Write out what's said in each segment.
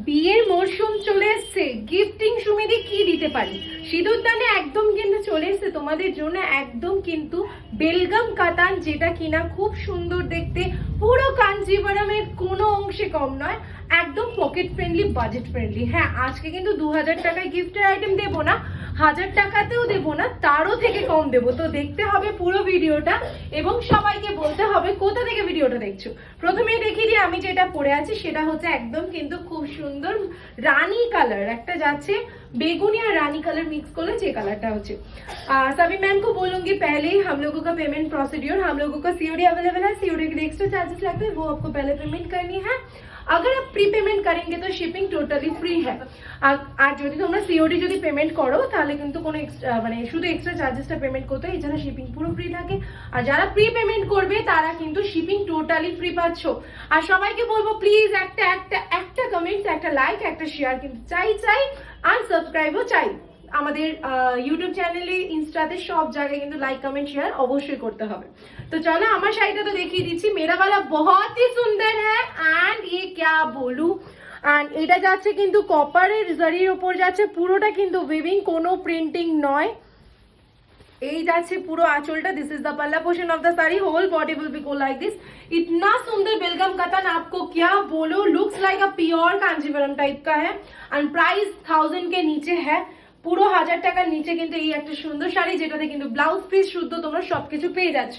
বিয়ের মরশুম চলে এসছে, গিফটিং সুমেদি কি দিতে পারি? সিঁদুর দানে একদম কিন্তু চলে এসছে তোমাদের জন্য একদম কিন্তু বেলগাম কাতান, যেটা কিনা খুব সুন্দর দেখতে, পুরো কাঞ্জিভারমের কোনো অংশে কম নয়, একদম পকেট ফ্রেন্ডলি, বাজেট ফ্রেন্ডলি। হ্যাঁ, আজকে কিন্তু 2000 টাকায় গিফটের আইটেম দেবো না, 1000 টাকাতেও দেবো না, তারও থেকে কম দেবো। তো দেখতে হবে পুরো ভিডিওটা এবং সবাইকে বলতে হবে কোথা থেকে ভিডিওটা দেখছো। প্রথমেই দেখিয়ে দিই, আমি যেটা পরে আছি সেটা হচ্ছে একদম কিন্তু খুব সুন্দর রানী কালার, একটা যাচ্ছে बेगुनी और रानी कलर मिक्स कर लो, कलरটা হচ্ছে। सभी मैम को बोलूंगी पहले ही हम लोगों का पेमेंट प्रोसीड्यूर, हम लोगों का सीओडी अवेलेबल है, सीओडी के लिए एक्स्ट्रा चार्जेस लगते हैं, वो आपको पहले पेमेंट करनी है। अगर आप प्री पेमेंट करेंगे तो शिपिंग टोटली फ्री है, আর যদি তোমরা সিওডি যদি পেমেন্ট করো তাহলে কিন্তু কোনো মানে শুধু এক্সট্রা চার্জেসটা পেমেন্ট করতে হয়, এছাড়া শিপিং পুরো ফ্রি থাকে। আর যারা প্রি পেমেন্ট করবে তারা কিন্তু শিপিং টোটালি ফ্রি পাচ্ছ। আর সবাইকে বলবো প্লিজ একটা একটা একটা কমেন্টস, একটা লাইক, একটা শেয়ার কিন্তু চাই চাই, আর সাবস্ক্রাইবও চাই। আমাদের ইউটিউব চ্যানেলে, ইনস্টাতে সব জায়গায় কিন্তু লাইক কমেন্ট শেয়ার অবশ্যই করতে হবে। তো চলো আমার শাড়িটা তো দেখিয়ে দিচ্ছি, মেরা वाला बहुत ही सुंदर है एंड ये क्या बोलूं। एंड এটা যাচ্ছে কিন্তু কপারের জরির উপর যাচ্ছে, পুরোটা কিন্তু উইভিং, কোনো প্রিন্টিং নয়। এই যাচ্ছে পুরো আঁচলটা, this is the palla portion of the sari, whole body will be go like this. इतना सुंदर बेलगम कतन, आपको क्या बोलो, looks like a pure Kanjeevaram type का है एंड प्राइस 1000 के नीचे है, পুরো 1000 টাকার নিচে কিন্তু এই একটা সুন্দর শাড়ি, যেটাতে কিন্তু ব্লাউজ পিস শুদ্ধ তোমরা সবকিছু পেয়ে যাচ্ছ।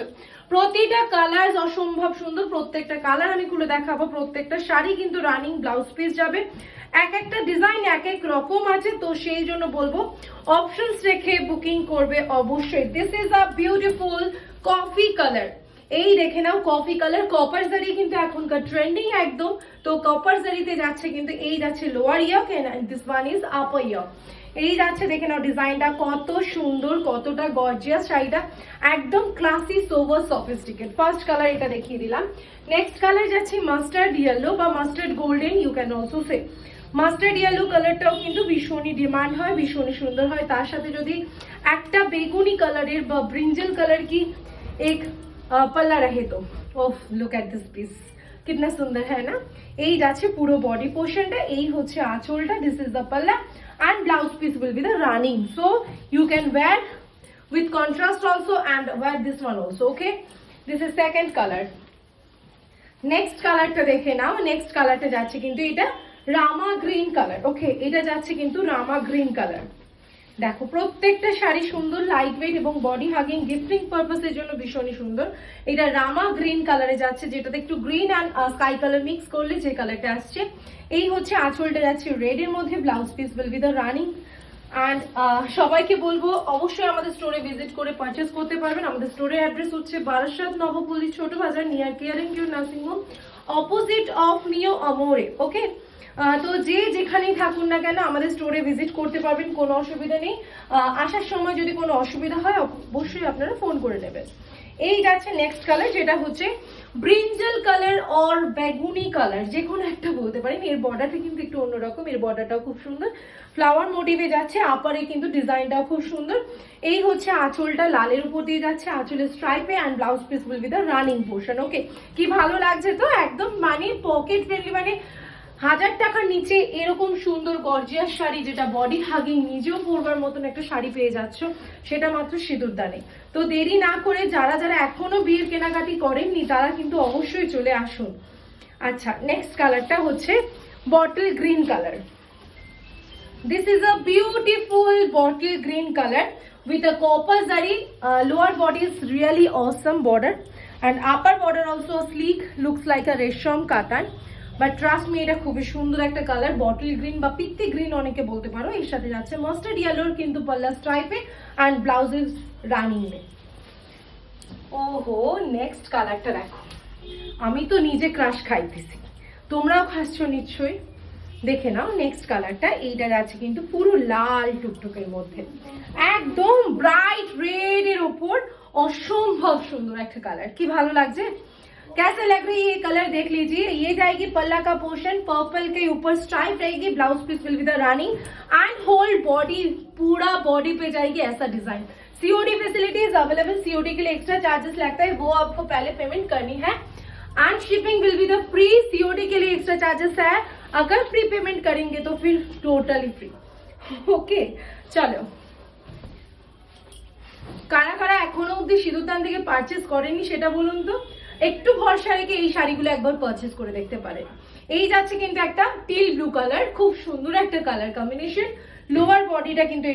প্রতিটা কালার অসম্ভব সুন্দর, প্রত্যেকটা কালার আমি খুলে দেখাবো, প্রত্যেকটা শাড়ি কিন্তু রানিং ব্লাউজ পিস যাবে, এক একটা ডিজাইন এক এক রকম আছে, তো সেই জন্য বলবো অপশনস রেখে বুকিং করবে অবশ্যই। This is a beautiful coffee colour, এই দেখে নাও কফি কালার, কপার জারি কিন্তু এখনকার ট্রেন্ডিং একদম। তো কপার জারিতে যাচ্ছে কিন্তু এই যাচ্ছে লোয়ার ইয়াক এন্ড দিস ওয়ান ইজ আপার ইয়াক, এই যাচ্ছে দেখে নাও ডিজাইনটা কত সুন্দর, কতটা গর্জিয়াস শাড়িটা, একদম classy sober sophisticate. First colour এটা দেখিয়ে দিলাম। নেক্সট কালার যাচ্ছে মাস্টার্ড ইয়েলো বা mustard golden, you can also say. Mustard yellow কালারটাও কিন্তু ভীষণই ডিমান্ড হয়, ভীষণই সুন্দর হয়। তার সাথে যদি একটা বেগুনি কালারের বা ব্রিঞ্জল কালার কি এক पल्ला रहे तो ओफ लुक एट दिस पीस, कितना सुंदर है ना। এই যাচ্ছে পুরো বডি পোর্শনটা, এই হচ্ছে আঁচলটা, দিস ইজ দ্য পাল্লা and blouse piece will be the running, so you can wear with contrast also and wear this one also, okay. This is second color. next color টা দেখে নাও, next color টা যাচ্ছে কিন্তু এটা রামা green colour, ওকে, এটা যাচ্ছে কিন্তু রামা গ্রিন কালার। দেখো প্রত্যেকটা শাড়ি সুন্দর, লাইট ওয়েট এবং বডি হাগিং, গিফটিং পারপাসের জন্য ভীষণই সুন্দর। এটা রামা গ্রিন কালারে যাচ্ছে, যেটাতে একটু green and sky colour mix করলে যে কালারটা আসছে। এই হচ্ছে আঁচলটা যাচ্ছে রেড এর মধ্যে, blouse piece will be the running. And সবাইকে বলবো অবশ্যই আমাদের স্টোরে ভিজিট করে পারচেস করতে পারবেন। আমাদের স্টোরের অ্যাড্রেস হচ্ছে বারাসাত নবপল্লী ছোট বাজার, near care and cure nursing home, opposite of Neo Amore, ওকে। তো যে যেখানেই থাকুন না কেন আমাদের স্টোরে ভিজিট করতে পারবেন, কোনো অসুবিধা নেই। আসার সময় যদি কোনো অসুবিধা হয় অবশ্যই আপনারা ফোন করে নেবেন। এই যাচ্ছে নেক্সট কালার, যেটা হচ্ছে ব্রিঞ্জল কালার অর বেগুনি কালার, যে কোনো একটা বলতে পারেন। এর বর্ডারটা কিন্তু একটু অন্যরকম, এর বর্ডারটাও খুব সুন্দর, ফ্লাওয়ার মোটিভে যাচ্ছে, আপারে কিন্তু ডিজাইনটাও খুব সুন্দর। এই হচ্ছে আঁচলটা, লালের উপর দিয়ে যাচ্ছে, আঁচলের স্ট্রাইপে and blouse piece will be the running portion, okay. কি ভালো লাগছে তো, একদম মানে পকেট ফ্রেন্ডলি, মানে 1000 টাকার নিচে এরকম সুন্দর গর্জিয়াস শাড়ি, যেটা বডি হাগিং, নিজেও পরবার মতন একটা শাড়ি পেয়ে যাচ্ছ, সেটা মাত্র সিঁদুর দানে। তো দেরি না করে যারা যারা এখনো বিয়ের কেনাকাটি করেননি তারা কিন্তু অবশ্যই চলে আসুন। আচ্ছা, নেক্সট কালারটা হচ্ছে bottle green colour. This is a beautiful bottle green colour with a copper zari, lower body is really awesome border and upper border also sleek, looks like a resham katan. But trust me, এটা খুবই সুন্দর একটা colour, bottle green বা পিত্তি green অনেকে বলতে পারো। এর সাথে যাচ্ছে মাস্টার্ড ইয়েলোর কিন্তু পাল্লা স্ট্রাইপে অ্যান্ড ব্লাউজ ইজ রানিং এ। ওহো, নেক্সট কালারটা দেখো, আমি তো নিজে ক্রাশ খাইতেছি, তোমরাও খাচ্ছ নিশ্চয়ই, দেখে নাও। নেক্সট কালারটা এইটা যাচ্ছে কিন্তু পুরো লাল টুকটুকের মধ্যে, একদম ব্রাইট রেড এর ওপর, অসম্ভব সুন্দর একটা কালার, কি ভালো লাগছে। कैसे लग रही है ये कलर देख लीजिए। ये जाएगी पल्ला का पोर्शन, पर्पल के ऊपर स्ट्राइप रहेगी, blouse piece will be the running and whole body, पूरा बॉडी पे जाएगी ऐसा design. COD facility is available, COD के लिए एक्स्ट्रा चार्जेस लगता है, वो आपको पहले पेमेंट करनी है and shipping will be the free. COD के लिए एक्स्ट्रा चार्जेस है अगर प्री पेमेंट करेंगे तो फिर टोटली फ्री। ওকে চলো, কারা কারা এখনো অব্দি সিঁদুরদান থেকে পারচেস করেনি সেটা বলুন তো। একটু ভরসা রেখে এই শাড়িগুলো একবার পারচেস করে দেখতে পারে। এই যাচ্ছে কিন্তু একটা টিল ব্লু কালার, খুব সুন্দর একটা কালার কম্বিনেশন। লোয়ার বডিটা কিন্তু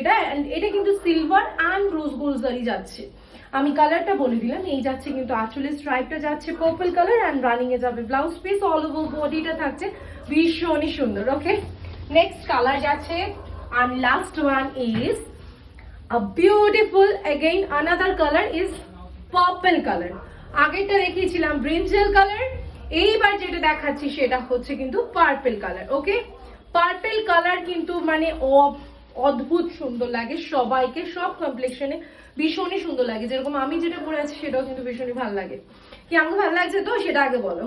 এটা কিন্তু সিলভার অ্যান্ড রোজ গোল্ড জারি যাচ্ছে। আমি কালারটা বলে দিলাম। এই যাচ্ছে কিন্তু আঁচলের স্ট্রাইপটা যাচ্ছে পার্পল কালার অ্যান্ড রানিং এ যাবে ব্লাউজ পিস, অল ওভার বডিটা থাকছে ভীষণই সুন্দর। ওকে, নেক্সট কালার যাচ্ছে and last one is a beautiful, again another color is purple color. আগেরটা দেখিয়েছিলাম ব্রিঞ্জাল কালার, এইবার যেটা দেখাচ্ছি সেটা হচ্ছে কিন্তু পার্পল কালার। ওকে, পার্পল কালার কিন্তু মানে অদ্ভুত সুন্দর লাগে সবাইকে, সব কমপ্লেক্সনে ভীষণই সুন্দর লাগে। যেরকম আমি যেটা পরে আছি সেটাও কিন্তু ভীষণই ভালো লাগে। কি আমাকে ভালো লাগছে তো সেটা আগে বলো।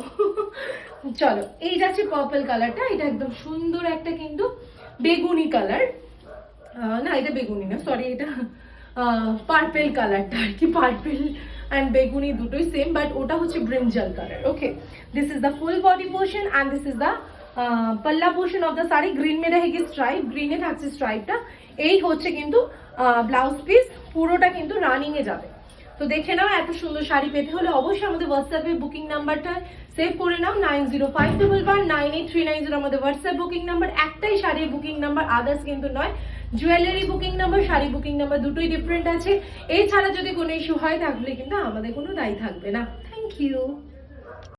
চলো, এই যাচ্ছে পার্পল কালারটা, এটা একদম সুন্দর একটা কিন্তু বেগুনি কালার, না এটা বেগুনি না, সরি এটা পার্পল কালারটা আর কি, পার্পল অ্যান্ড বেগুনি দুটোই সেম, বাট ওটা হচ্ছে brinjal colour. Okay, this is the full body portion and this is the palla portion of the sari. Green মে रहेगी স্ট্রাইপ, গ্রিনে থাকছে স্ট্রাইপটা। এই হচ্ছে কিন্তু ব্লাউজ পিস, পুরোটা কিন্তু রানিং এ যাবে। তো দেখে নাও, এত সুন্দর শাড়ি পেতে হলে অবশ্যই আমাদের হোয়াটসঅ্যাপে বুকিং নাম্বারটা সেভ করে নাও, 9051198390 আমাদের হোয়াটসঅ্যাপ বুকিং নাম্বার। একটাই শাড়ির বুকিং নাম্বার, আদার্স কিন্তু নয়। Jewellery booking number, sari booking number দুটোই ডিফারেন্ট আছে। এছাড়া যদি কোনো ইস্যু হয় তাহলে কিন্তু আমাদের কোনো দায়ী থাকবে না। Thank you.